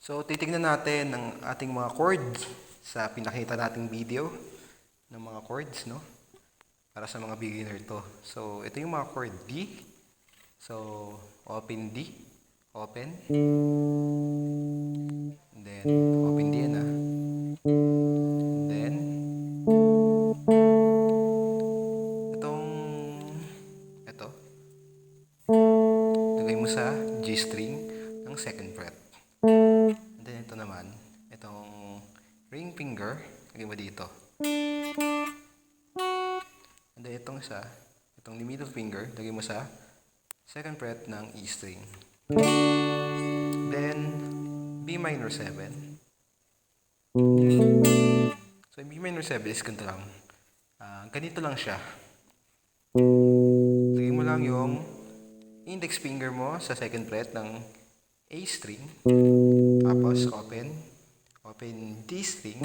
So, titignan natin ng ating mga chords sa pinakita nating video ng mga chords, no? Para sa mga beginner to. So, ito yung mga chord D. So, open D. Open. And then, open D yan ah. And then, ito. Lagay mo sa G string ng second fret. And then ito naman, itong ring finger, lagay mo dito. And then itong isa, itong middle finger, lagay mo sa second fret ng E string. Then, B minor 7. So, B minor 7 is ganito lang. Ganito lang siya. Lagay mo lang yung index finger mo sa second fret ng A string. Tapos, open D string.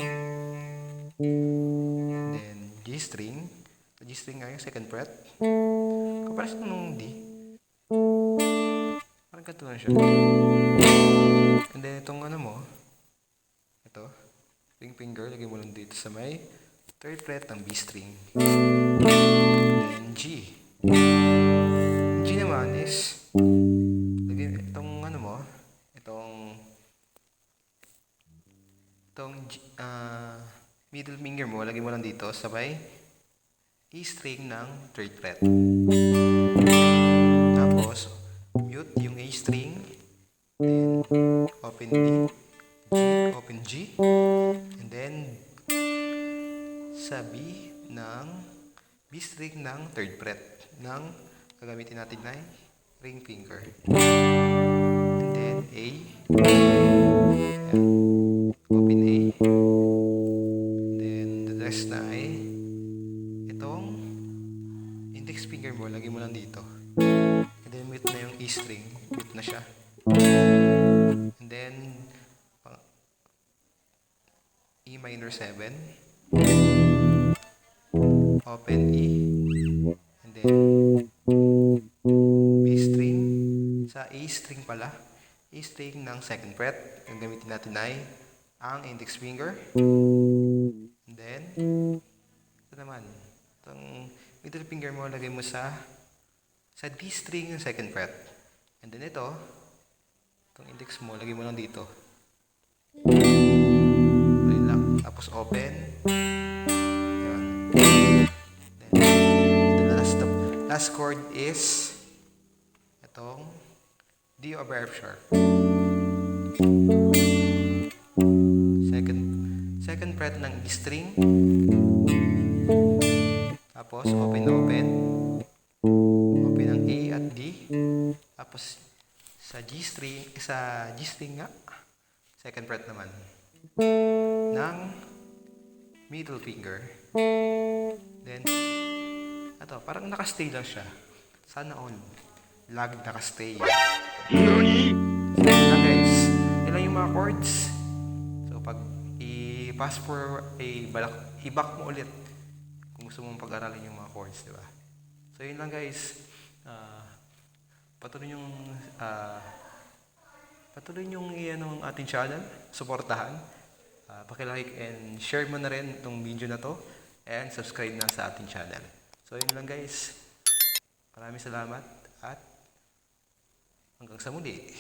Then, G string. G string nga yung second fret. Kaparas nung D. Parang ganito lang siya. And then, itong ano mo, ito, ring finger, lagay mo lang dito sa may third fret ng B string. Then, G. G naman is, lagay itong ano mo, itong middle finger mo, lagay mo lang dito sa may E string ng 3rd fret. Tapos, mute yung A string, then open D, G, open G, and then sa B ng B string ng 3rd fret ng gagamitin natin na ring finger. And then A, ayan, open A, and then the rest na ay itong index finger mo, lagay mo lang dito. And then mute na yung E string, mute na siya. And then E minor 7, open E, and then B string, sa A string pala, A string ng 2nd fret, ang gamitin natin ay ang index finger, and then ito naman, itong middle finger mo, lagay mo sa D string ng 2nd fret, and then itong index mo, lagay mo lang dito. Tapos open. Yun. Then the last chord is itong D over F sharp. Second fret ng E string. Tapos open open. Open ang A at D. Tapos sa G string nga, 2nd fret naman ng middle finger. Then, ito, parang nakastay lang siya. Sana all. Lagi nakastay. NANI? So, guys, yun lang yung mga chords. So, pag i-pass for, i-back mo ulit kung gusto mong pag-aralin yung mga chords, di ba? So, yun lang guys. Patuloy yung i-ano ang ating channel. Suportahan. Paki-like and share mo na rin itong video na to and subscribe na sa ating channel. So yun lang guys. Maraming salamat at hanggang sa muli.